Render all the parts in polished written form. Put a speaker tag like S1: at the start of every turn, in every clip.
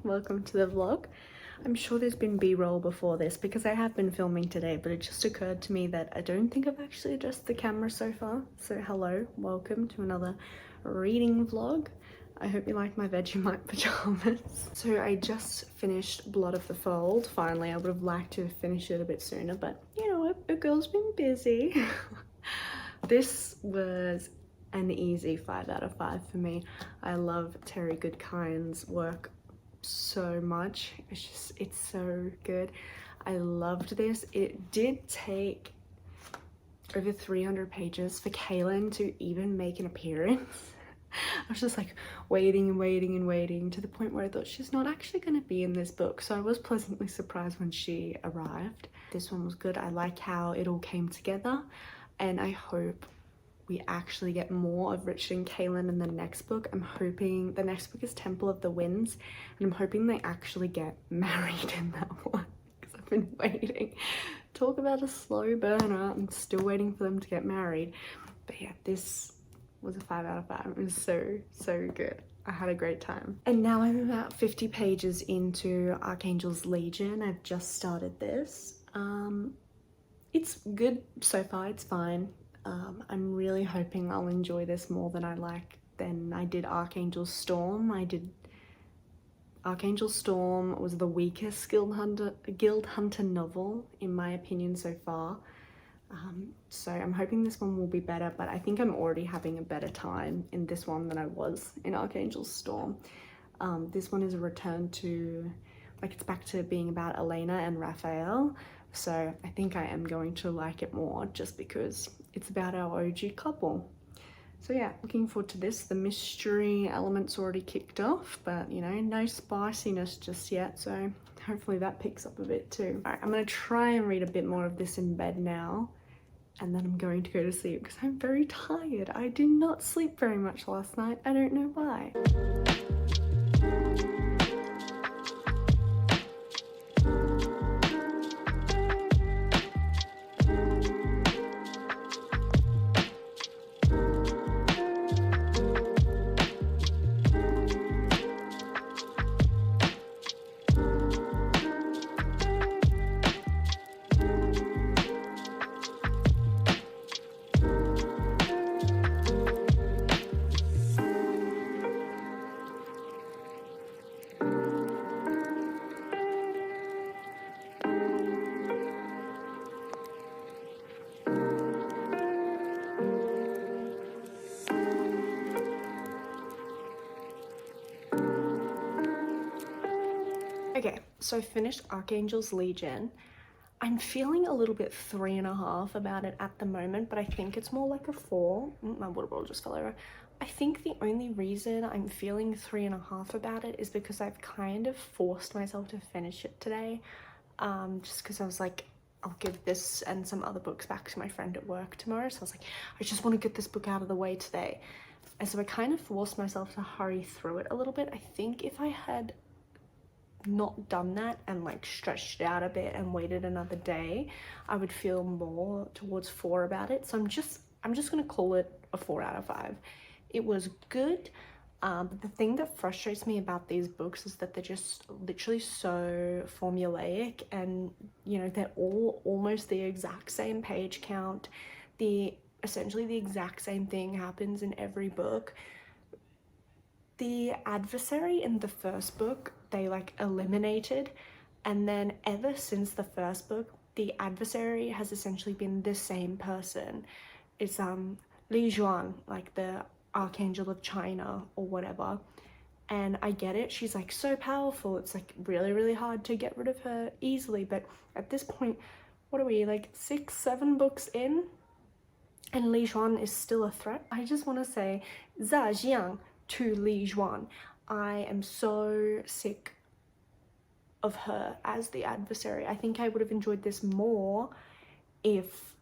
S1: Welcome to the vlog. I'm sure there's been b-roll before this because I have been filming today, but it just occurred to me that I don't think I've actually adjusted the camera so far. So hello, welcome to another reading vlog. I hope you like my Vegemite pajamas. So I just finished Blood of the Fold. Finally, I would have liked to finish it a bit sooner, but you know what, a girl's been busy. This was an easy 5 out of 5 for me. I love Terry Goodkind's work so much. It's so good. I loved this. It did take over 300 pages for Kaylin to even make an appearance. I was just like waiting and waiting and waiting to the point where I thought she's not actually going to be in this book, so I was pleasantly surprised when she arrived. This one was good. I like how it all came together, and I hope we actually get more of Richard and Kaylin in the next book. I'm hoping the next book is Temple of the Winds, and I'm hoping they actually get married in that one because I've been waiting. Talk about a slow burner. I'm still waiting for them to get married. But yeah, this was a 5 out of 5. It was so good. I had a great time. And now I'm about 50 pages into Archangel's Legion. I've just started this. It's good so far. It's fine. I'm really hoping I'll enjoy this more than I did Archangel's Storm. Archangel's Storm was the weakest Guild Hunter novel in my opinion so far. So I'm hoping this one will be better, but I think I'm already having a better time in this one than I was in Archangel's Storm. This one is a return to, like, it's back to being about Elena and Raphael. So I think I am going to like it more just because it's about our OG couple. So yeah, looking forward to this. The mystery element's already kicked off, but you know, no spiciness just yet. So hopefully that picks up a bit too. All right, I'm gonna try and read a bit more of this in bed now, and then I'm going to go to sleep because I'm very tired. I did not sleep very much last night. I don't know why. Okay, so I finished Archangel's Legion. I'm feeling a little bit 3.5 about it at the moment, but I think it's more like a 4. My water bottle just fell over. I think the only reason I'm feeling 3.5 about it is because I've kind of forced myself to finish it today. Just because I was like, I'll give this and some other books back to my friend at work tomorrow. So I was like, I just want to get this book out of the way today. And so I kind of forced myself to hurry through it a little bit. I think if I had not done that and like stretched it out a bit and waited another day, I would feel more towards 4 about it. So I'm just gonna call it a 4 out of 5. It was good. But the thing that frustrates me about these books is that they're just literally so formulaic, and you know, they're all almost the exact same page count. Essentially the exact same thing happens in every book. The adversary in the first book they like eliminated. And then ever since the first book, the adversary has essentially been the same person. It's Li Juan, like the Archangel of China or whatever. And I get it, she's like so powerful, it's like really, really hard to get rid of her easily. But at this point, what are we, like 6-7 books in? And Li Juan is still a threat. I just want to say, Zhejiang to Li Juan. I am so sick of her as the adversary. I think I would have enjoyed this more if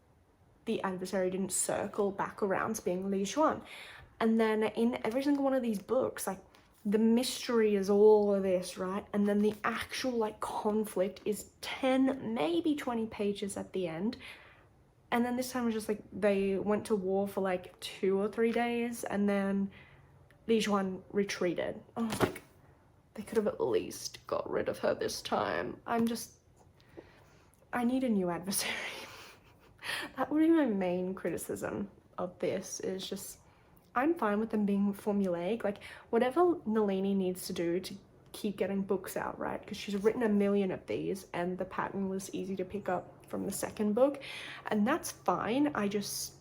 S1: the adversary didn't circle back around to being Li Juan. And then in every single one of these books, like the mystery is all of this, right? And then the actual like conflict is 10, maybe 20 pages at the end. And then this time it was just like they went to war for like 2 or 3 days and then Li Juan retreated. I was like, they could have at least got rid of her this time. I need a new adversary. That would be my main criticism of this, is just, I'm fine with them being formulaic. Like, whatever Nalini needs to do to keep getting books out, right? Because she's written a million of these and the pattern was easy to pick up from the second book. And that's fine. I just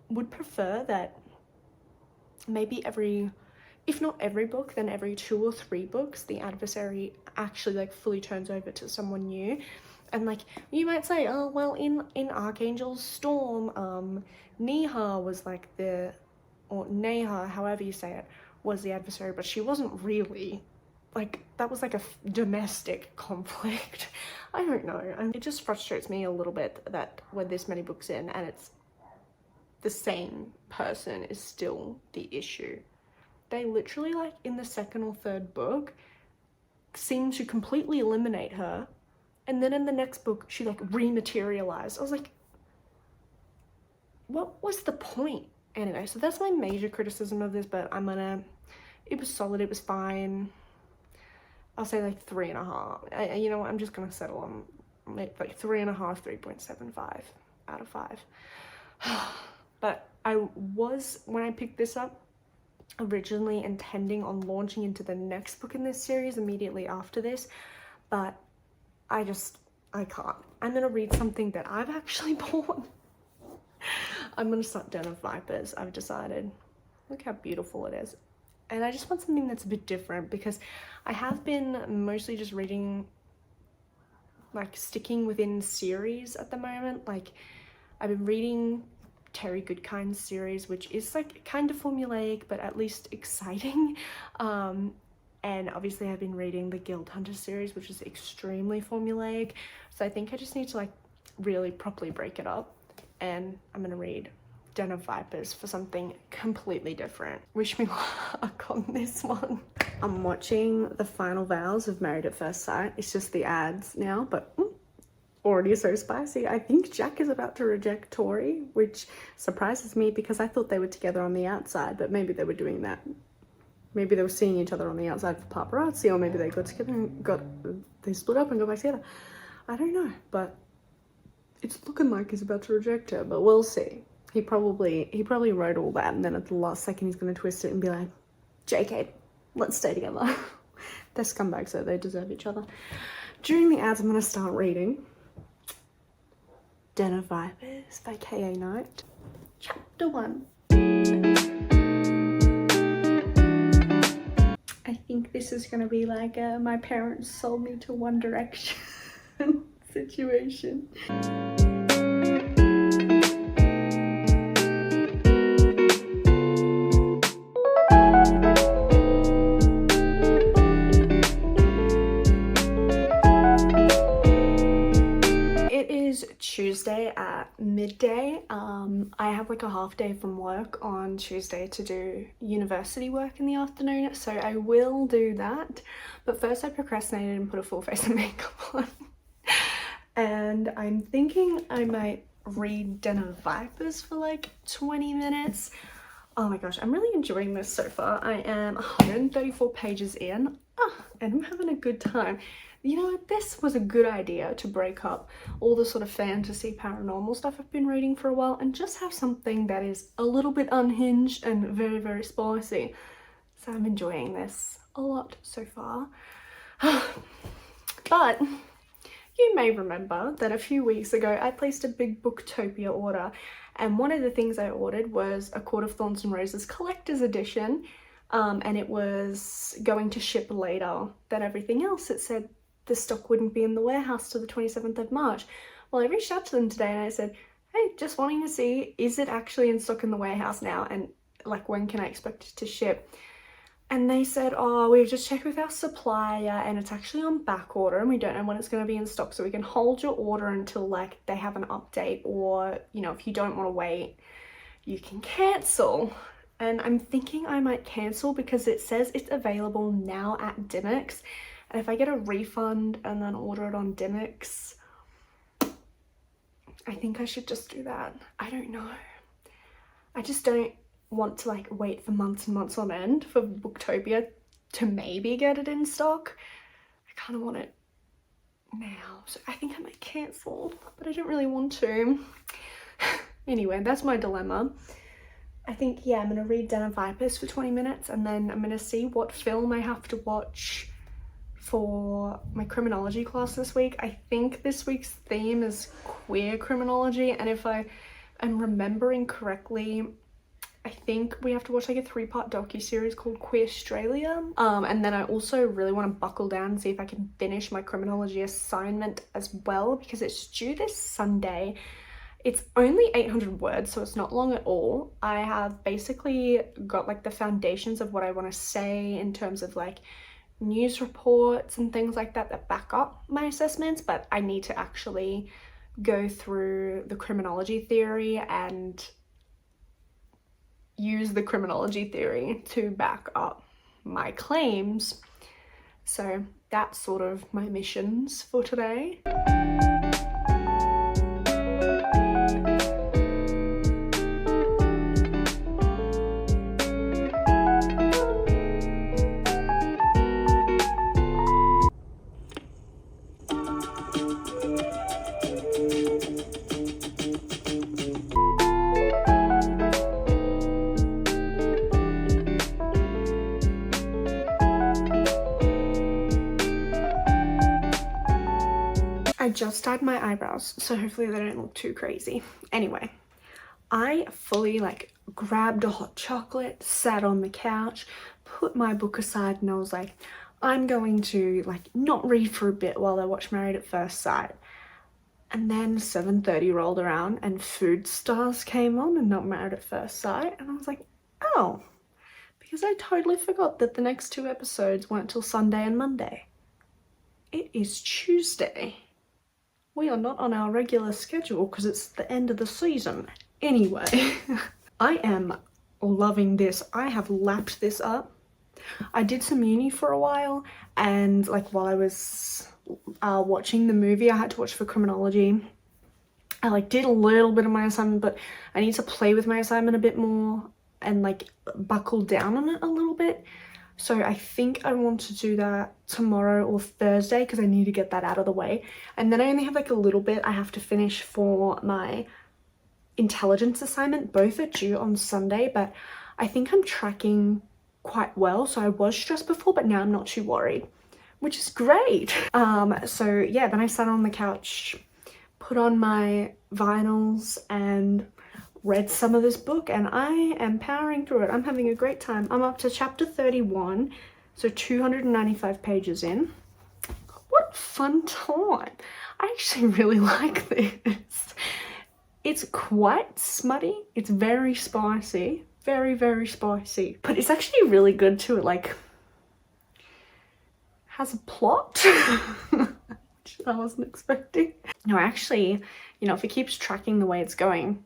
S1: would prefer that maybe if not every book, then every 2 or 3 books, the adversary actually like fully turns over to someone new. And like, you might say, oh, well, in Archangel's Storm, Neha was like or Neha, however you say it, was the adversary, but she wasn't really. Like, that was like a domestic conflict. I don't know. It just frustrates me a little bit that we're this many books in and it's the same person is still the issue. They literally, like, in the second or third book, seem to completely eliminate her. And then in the next book, she, like, rematerialized. I was like, what was the point? Anyway, so that's my major criticism of this, but it was solid, it was fine. I'll say, like, 3.5. You know what, I'm just gonna settle on, like, 3.5, 3.75 out of 5. But when I picked this up, originally intending on launching into the next book in this series immediately after this, but I can't. I'm gonna read something that I've actually bought. I'm gonna start Den of Vipers, I've decided. Look how beautiful it is. And I just want something that's a bit different because I have been mostly just reading, like, sticking within series at the moment. Like, I've been reading Terry Goodkind's series, which is like kind of formulaic but at least exciting, and obviously I've been reading the Guild Hunter series, which is extremely formulaic. So I think I just need to like really properly break it up, and I'm gonna read Den of Vipers for something completely different. Wish me luck on this one. I'm watching the final vows of Married at First Sight. It's just the ads now, but already so spicy. I think Jack is about to reject Tori, which surprises me because I thought they were together on the outside, but maybe they were doing that. Maybe they were seeing each other on the outside for paparazzi, or maybe they got together and they split up and got back together. I don't know, but it's looking like he's about to reject her, but we'll see. He probably wrote all that and then at the last second he's gonna twist it and be like, JK, let's stay together. They're scumbags, so they deserve each other. During the ads, I'm gonna start reading Den of Vipers by K.A. Knight, Chapter 1. I think this is gonna be like a my parents sold me to One Direction situation. Tuesday at midday. I have like a half day from work on Tuesday to do university work in the afternoon, so I will do that. But first I procrastinated and put a full face of makeup on. And I'm thinking I might read Den of Vipers for like 20 minutes. Oh my gosh, I'm really enjoying this so far. I am 134 pages in, and I'm having a good time. You know what, this was a good idea to break up all the sort of fantasy paranormal stuff I've been reading for a while and just have something that is a little bit unhinged and very, very spicy. So I'm enjoying this a lot so far. But you may remember that a few weeks ago I placed a big Booktopia order, and one of the things I ordered was A Court of Thorns and Roses collector's edition, and it was going to ship later than everything else. It said the stock wouldn't be in the warehouse till the 27th of March. Well, I reached out to them today and I said, hey, just wanting to see, is it actually in stock in the warehouse now, and like when can I expect it to ship? And they said, oh, we've just checked with our supplier and it's actually on back order and we don't know when it's going to be in stock, so we can hold your order until like they have an update, or, you know, if you don't want to wait, you can cancel. And I'm thinking I might cancel because it says it's available now at Dymocks, and if I get a refund and then order it on Dymocks, I think I should just do that. I don't know. I just don't want to like wait for months and months on end for Booktopia to maybe get it in stock. I kind of want it now, so I think I might cancel, but I don't really want to. Anyway, that's my dilemma. I think, yeah, I'm gonna read Den of Vipers for 20 minutes and then I'm gonna see what film I have to watch for my criminology class this week. I think this week's theme is queer criminology, and if I am remembering correctly, I think we have to watch like a 3-part docu-series called Queer Australia. And then I also really want to buckle down and see if I can finish my criminology assignment as well, because it's due this Sunday. It's only 800 words, so it's not long at all. I have basically got like the foundations of what I want to say in terms of like news reports and things like that that back up my assessments, but I need to actually go through the criminology theory and use the criminology theory to back up my claims. So that's sort of my missions for today. I just dyed my eyebrows, so hopefully they don't look too crazy. Anyway, I fully like grabbed a hot chocolate, sat on the couch, put my book aside, and I was like, I'm going to like not read for a bit while I watch Married at First Sight. And then 7:30 rolled around and Food Stars came on and not Married at First Sight, and I was like, oh, because I totally forgot that the next 2 episodes weren't till Sunday and Monday. It is Tuesday. We are not on our regular schedule because it's the end of the season. Anyway, I am loving this. I have lapped this up. I did some uni for a while, and like while I was watching the movie I had to watch for criminology, I like did a little bit of my assignment, but I need to play with my assignment a bit more and like buckle down on it a little bit. So I think I want to do that tomorrow or Thursday because I need to get that out of the way. And then I only have like a little bit I have to finish for my intelligence assignment. Both are due on Sunday, but I think I'm tracking quite well. So I was stressed before, but now I'm not too worried, which is great. So yeah, then I sat on the couch, put on my vinyls and read some of this book, and I am powering through it. I'm having a great time. I'm up to chapter 31, so 295 pages in. What a fun time. I actually really like this. It's quite smutty. It's very spicy. Very, very spicy. But it's actually really good too. It like has a plot. Which I wasn't expecting. No, actually, you know, if it keeps tracking the way it's going,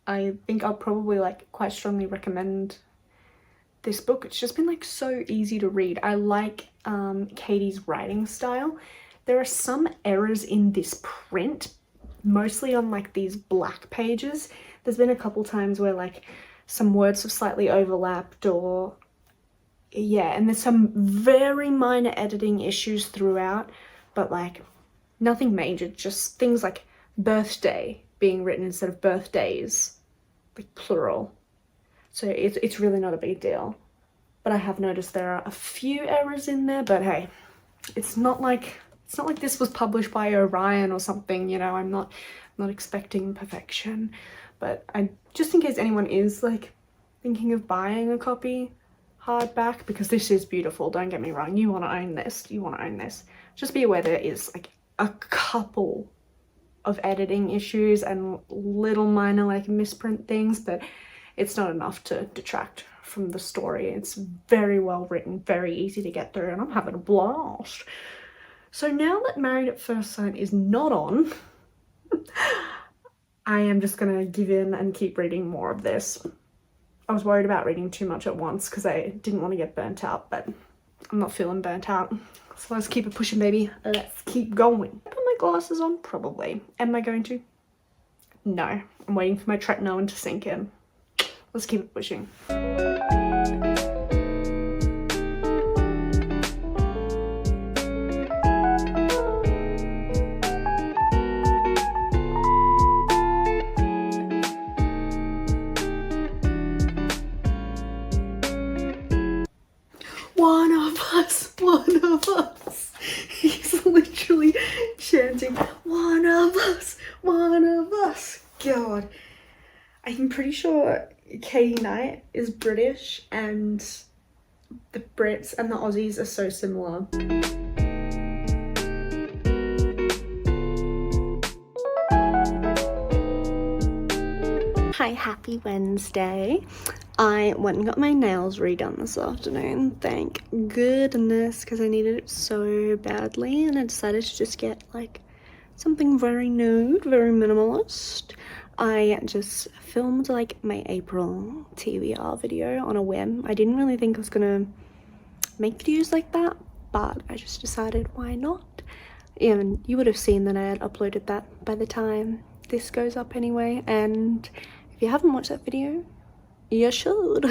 S1: I think I'll probably like quite strongly recommend this book. It's just been like so easy to read. I like Katie's writing style. There are some errors in this print, mostly on like these black pages. There's been a couple times where like some words have slightly overlapped, or yeah, and there's some very minor editing issues throughout, but like nothing major, just things like birthday being written instead of birthdays, like plural. So it's really not a big deal. But I have noticed there are a few errors in there, but hey, it's not like this was published by Orion or something, you know. I'm not expecting perfection, but I just, in case anyone is like thinking of buying a copy hardback, because this is beautiful, don't get me wrong, you want to own this, just be aware there is like a couple of editing issues and little minor like misprint things, but it's not enough to detract from the story. It's very well written, very easy to get through, and I'm having a blast. So now that Married at First Sight is not on, I am just gonna give in and keep reading more of this. I was worried about reading too much at once because I didn't want to get burnt out, but I'm not feeling burnt out. So let's keep it pushing, baby. Let's keep going. Put my glasses on? Probably. Am I going to? No. I'm waiting for my tretinoin to sink in. Let's keep it pushing. One of us. He's literally chanting, one of us. God. I'm pretty sure Katie Knight is British, and the Brits and the Aussies are so similar. Hi, happy Wednesday. I went and got my nails redone this afternoon, thank goodness, because I needed it so badly, and I decided to just get like something very nude, very minimalist. I just filmed like my April TBR video on a whim. I didn't really think I was gonna make videos like that, but I just decided why not. And you would have seen that I had uploaded that by the time this goes up anyway, and if you haven't watched that video, you should.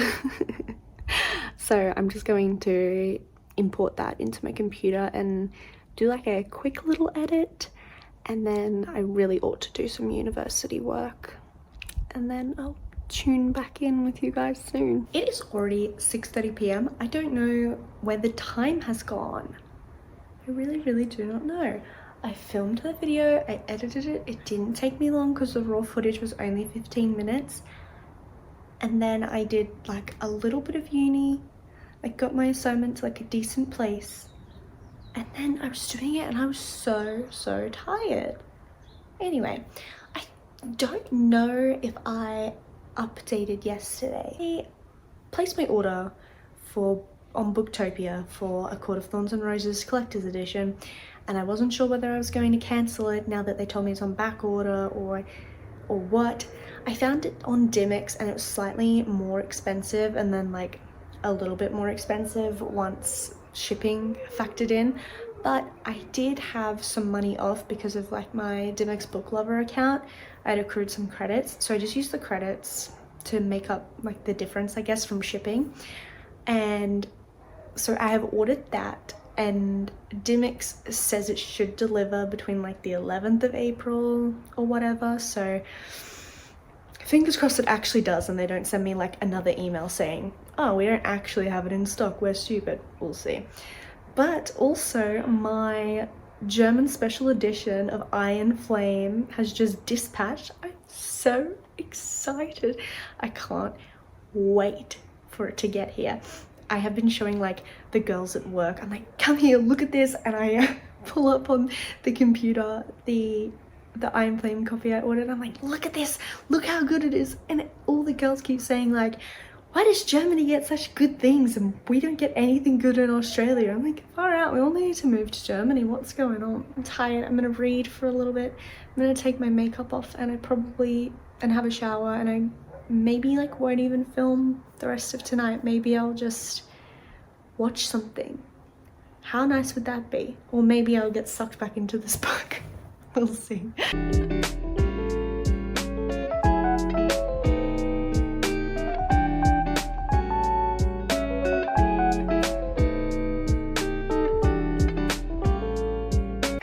S1: So I'm just going to import that into my computer and do like a quick little edit, and then I really ought to do some university work, and then I'll tune back in with you guys soon. It is already 6:30 p.m. I don't know where the time has gone. I really do not know. I filmed the video, I edited it, it didn't take me long because the raw footage was only 15 minutes. And then I did like a little bit of uni. I got my assignment to like a decent place. And then I was doing it and I was so tired. Anyway, I don't know if I updated yesterday. I placed my order on Booktopia for A Court of Thorns and Roses Collector's Edition, and I wasn't sure whether I was going to cancel it now that they told me it's on back order or what. I found it on Dimmix and it was slightly more expensive, and then like a little bit more expensive once shipping factored in, but I did have some money off because of like my Dimmix Book Lover account. I had accrued some credits, so I just used the credits to make up like the difference, I guess, from shipping. And so I have ordered that, and Dimmix says it should deliver between like the 11th of April or whatever, so fingers crossed it actually does and they don't send me like another email saying, oh, we don't actually have it in stock, we're stupid. We'll see. But also my German special edition of Iron Flame has just dispatched. I'm so excited. I can't wait for it to get here. I have been showing like the girls at work, I'm like, come here, look at this, and I pull up on the computer the Iron Flame copy I ordered. I'm like, look at this, look how good it is. And all the girls keep saying like, why does Germany get such good things and we don't get anything good in Australia? I'm like, far out, we all need to move to Germany, what's going on? I'm tired, I'm gonna read for a little bit, I'm gonna take my makeup off and have a shower, and I maybe like won't even film the rest of tonight. Maybe I'll just watch something. How nice would that be? Or maybe I'll get sucked back into this book. We'll see.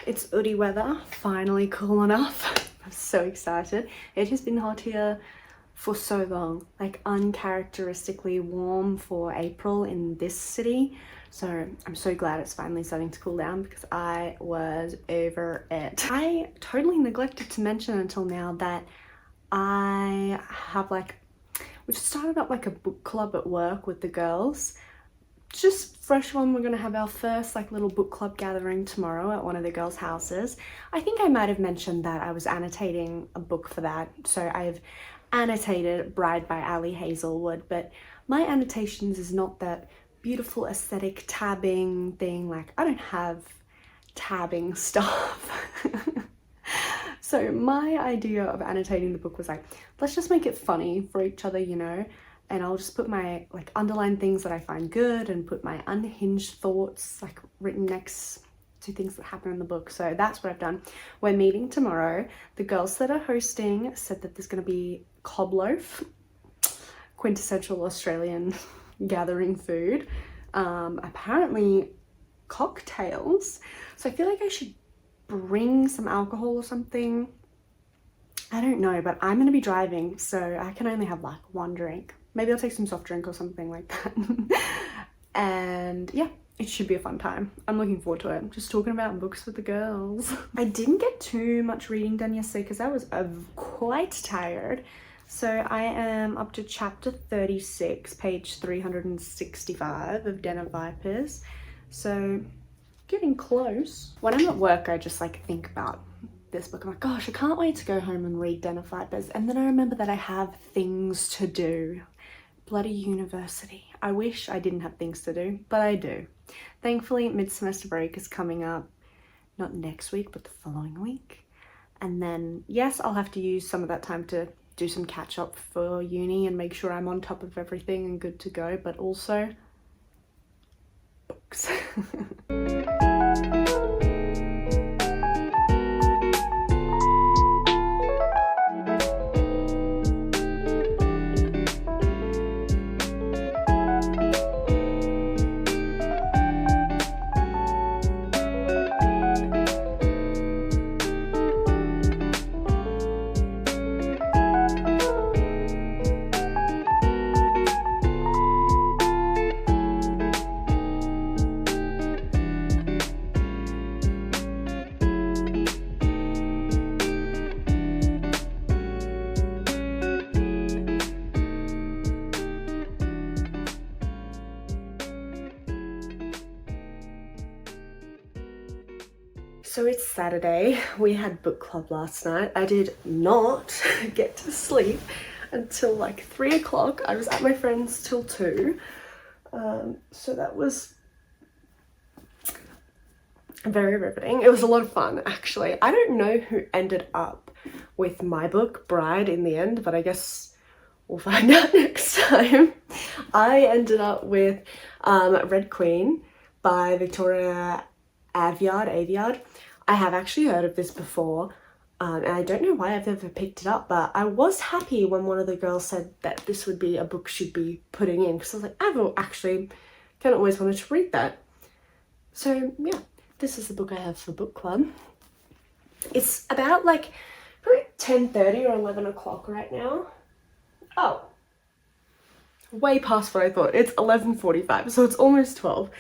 S1: It's Udi weather, finally cool enough. I'm so excited. It has been hot here for so long, like uncharacteristically warm for April in this city. So I'm so glad it's finally starting to cool down because I was over it. I totally neglected to mention until now that I have like, we've started up like a book club at work with the girls. Just fresh one, we're gonna have our first like little book club gathering tomorrow at one of the girls' houses. I think I might have mentioned that I was annotating a book for that. So I've annotated Bride by Ali Hazelwood, but my annotations is not that beautiful aesthetic tabbing thing. Like, I don't have tabbing stuff. So my idea of annotating the book was like, let's just make it funny for each other, you know, and I'll just put my like underline things that I find good and put my unhinged thoughts like written next to things that happen in the book. So that's what I've done. We're meeting tomorrow. The girls that are hosting said that there's going to be cob loaf, quintessential Australian gathering food, apparently cocktails. So I feel like I should bring some alcohol or something. I don't know, but I'm gonna be driving, so I can only have like one drink. Maybe I'll take some soft drink or something like that. And yeah, it should be a fun time. I'm looking forward to it. Just talking about books with the girls. I didn't get too much reading done yesterday because I was quite tired. So I am up to chapter 36, page 365 of Den of Vipers. So getting close. When I'm at work, I just like think about this book. I'm like, gosh, I can't wait to go home and read Den of Vipers. And then I remember that I have things to do. Bloody university. I wish I didn't have things to do, but I do. Thankfully, mid-semester break is coming up, not next week, but the following week. And then, yes, I'll have to use some of that time to do some catch up for uni and make sure I'm on top of everything and good to go, but also books. So it's Saturday. We had book club last night. I did not get to sleep until like 3 o'clock. I was at my friend's till 2. So that was very riveting. It was a lot of fun, actually. I don't know who ended up with my book, Bride, in the end, but I guess we'll find out next time. I ended up with Red Queen by Victoria Aveyard. I have actually heard of this before, and I don't know why I've never picked it up, but I was happy when one of the girls said that this would be a book she'd be putting in, because I was like, I've actually kind of always wanted to read that. So yeah, this is the book I have for book club. It's about like probably 10:30 or 11 o'clock right now. Oh, way past what I thought. It's 11:45, so it's almost 12.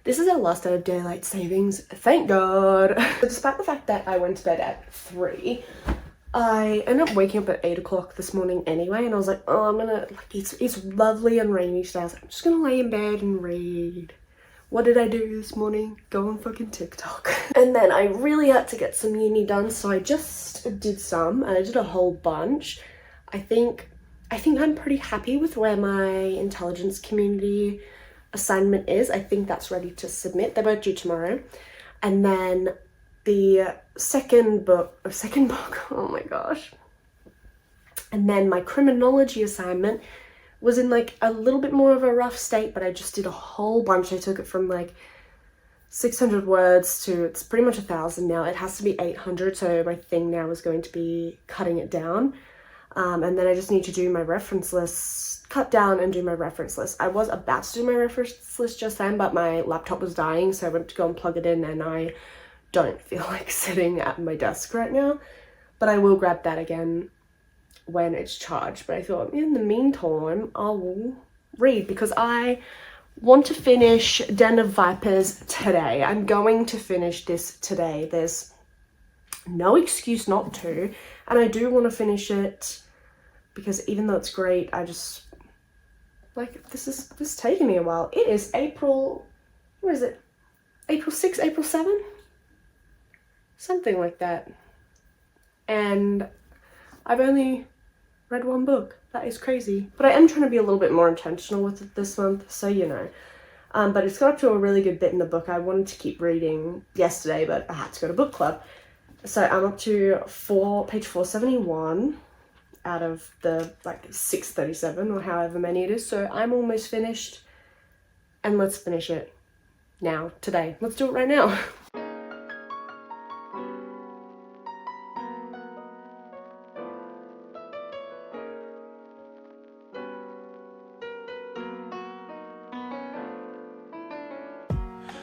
S1: This is our last day of daylight savings, thank God. But despite the fact that I went to bed at 3, I ended up waking up at 8 o'clock this morning anyway, and I was like, oh, I'm gonna, like, it's lovely and rainy today. I was like, I'm just gonna lay in bed and read. What did I do this morning? Go on fucking TikTok. And then I really had to get some uni done, so I just did some, and I did a whole bunch. I think I'm pretty happy with where my intelligence community assignment is. I think that's ready to submit. They're both due tomorrow. And then the second book, oh my gosh. And then my criminology assignment was in like a little bit more of a rough state, but I just did a whole bunch. I took it from like 600 words to, it's pretty much 1,000 now. It has to be 800, so my thing now is going to be cutting it down. And then I just need to do my reference list, cut down and do my reference list. I was about to do my reference list just then, but my laptop was dying, so I went to go and plug it in, and I don't feel like sitting at my desk right now. But I will grab that again when it's charged. But I thought in the meantime, I will read, because I
S2: want to finish Den of Vipers today. I'm going to finish this today. There's no excuse not to, and I do want to finish it because even though it's great, I just like this is taking me a while. It is April, what is it? April 6, April 7? Something like that. And I've only read one book. That is crazy. But I am trying to be a little bit more intentional with it this month, so you know. But it's got up to a really good bit in the book. I wanted to keep reading yesterday, but I had to go to book club. So I'm up to page 471 out of the like 637 or however many it is. So I'm almost finished, and let's finish it now, today. Let's do it right now.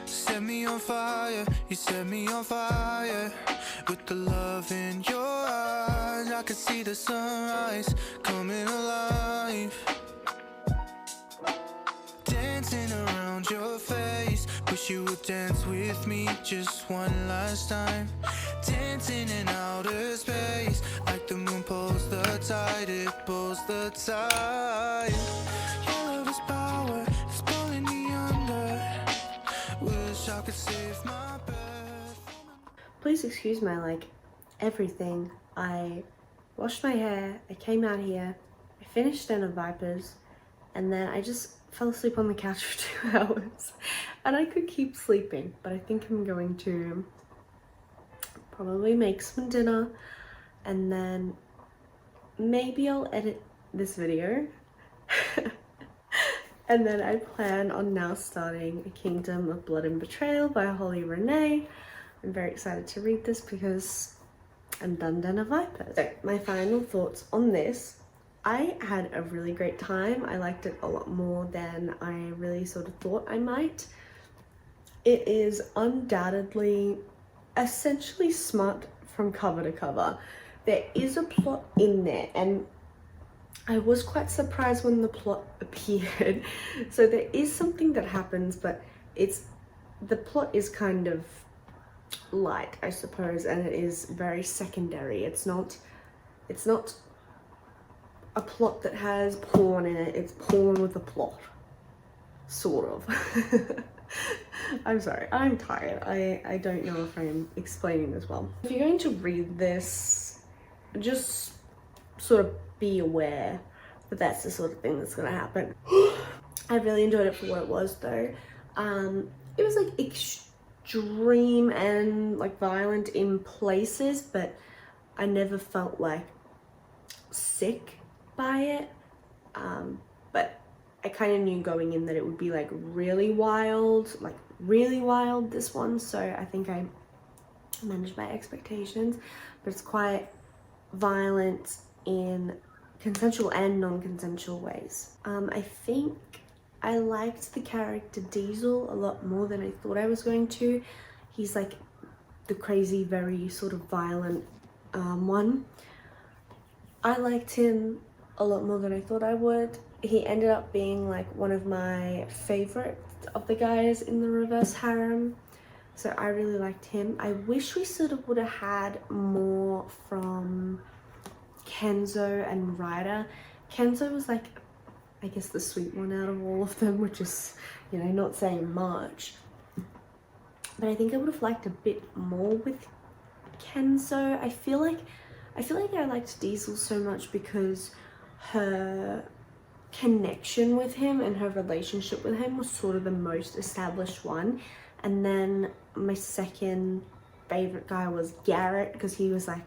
S3: Set me on fire, you set me on fire. With the love in your eyes, I can see the sunrise coming alive. Dancing around your face, wish you would dance with me just one last time. Dancing in outer space, like the moon pulls the tide, it pulls the tide. Your love is power, it's pulling me under. Wish I could save my breath.
S2: Please excuse my like everything. I washed my hair, I came out here, I finished Den of Vipers, and then I just fell asleep on the couch for 2 hours. And I could keep sleeping, but I think I'm going to probably make some dinner, and then maybe I'll edit this video. And then I plan on now starting A Kingdom of Blood and Betrayal by Holly Renee. I'm very excited to read this because I'm done Den of Vipers. So my final thoughts on this. I had a really great time. I liked it a lot more than I really sort of thought I might. It is undoubtedly essentially smut from cover to cover. There is a plot in there, and I was quite surprised when the plot appeared. So there is something that happens, but the plot is kind of light, I suppose, and it is very secondary. It's not a plot that has porn in it. It's porn with a plot, sort of. I'm sorry, I'm tired. I don't know if I'm explaining this well. If you're going to read this, just sort of be aware that that's the sort of thing that's gonna happen. I really enjoyed it for what it was though. It was like extreme and like violent in places, but I never felt like sick by it. But I kind of knew going in that it would be like really wild, this one, so I think I managed my expectations. But it's quite violent in consensual and non-consensual ways. I think I liked the character Diesel a lot more than I thought I was going to. He's like the crazy, very sort of violent one. I liked him a lot more than I thought I would. He ended up being like one of my favorite of the guys in the reverse harem, so I really liked him. I wish we sort of would have had more from Kenzo and Ryder. Kenzo was like, I guess, the sweet one out of all of them, which is, you know, not saying much. But I think I would have liked a bit more with Kenzo. I feel like I liked Diesel so much because her connection with him and her relationship with him was sort of the most established one. And then my second favorite guy was Garrett, because he was like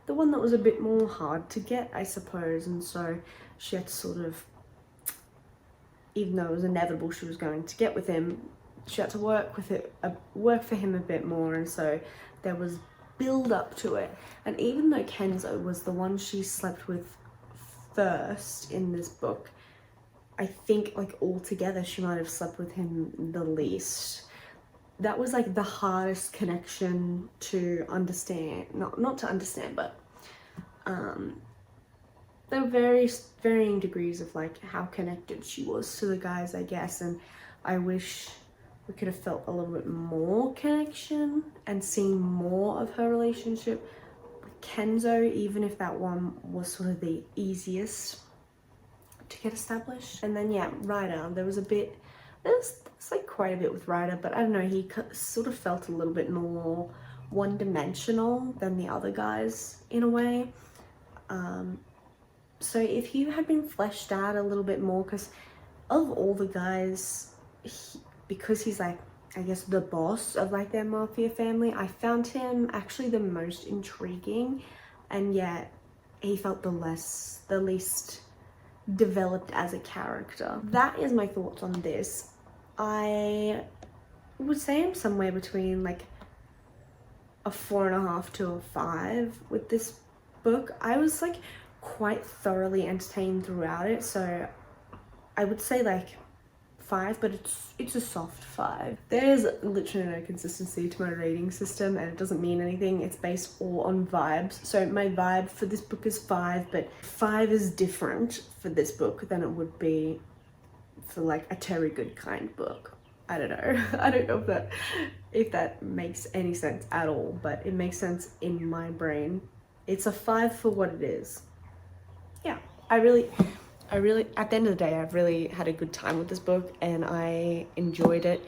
S2: the one that was a bit more hard to get, I suppose, and so she had to sort of, even though it was inevitable she was going to get with him, she had to work for him a bit more, and so there was build up to it. And even though Kenzo was the one she slept with first in this book, I think like altogether she might have slept with him the least. That was like the hardest connection to understand, not to understand, but there were varying degrees of like how connected she was to the guys, I guess. And I wish we could have felt a little bit more connection and seen more of her relationship with Kenzo, even if that one was sort of the easiest to get established. And then yeah, Ryder, there was like quite a bit with Ryder, but I don't know, he sort of felt a little bit more one-dimensional than the other guys in a way. So if he had been fleshed out a little bit more, because of all the guys, because he's like, I guess, the boss of like their mafia family, I found him actually the most intriguing, and yet he felt the least developed as a character. That is my thoughts on this. I would say I'm somewhere between like a 4.5 to a 5 with this book. I was like quite thoroughly entertained throughout it, so I would say like 5, but it's a soft 5. There's literally no consistency to my rating system, and it doesn't mean anything. It's based all on vibes. So my vibe for this book is 5, but 5 is different for this book than it would be for like a Terry Goodkind book. I don't know. I don't know if that makes any sense at all, but it makes sense in my brain. It's a 5 for what it is. Yeah, I really, at the end of the day, I've really had a good time with this book, and I enjoyed it.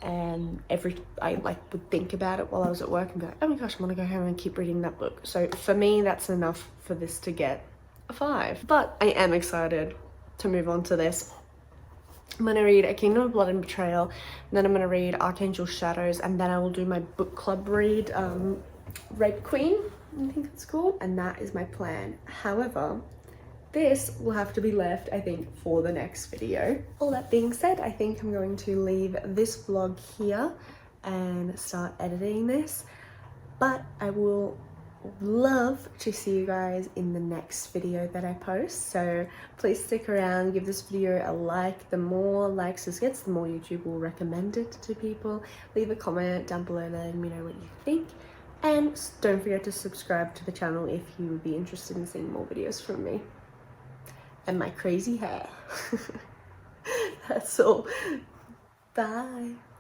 S2: And I like would think about it while I was at work and be like, oh my gosh, I want to go home and keep reading that book. So for me, that's enough for this to get a 5. But I am excited to move on to this. I'm going to read A Kingdom of Blood and Betrayal, and then I'm going to read Archangel Shadows, and then I will do my book club read, Rape Queen, I think it's called, and that is my plan. However, this will have to be left, I think, for the next video. All that being said, I think I'm going to leave this vlog here and start editing this, but I will love to see you guys in the next video that I post. So please stick around, give this video a like. The more likes this gets, the more YouTube will recommend it to people. Leave a comment down below letting me know what you think, and don't forget to subscribe to the channel if you would be interested in seeing more videos from me and my crazy hair. That's all. Bye.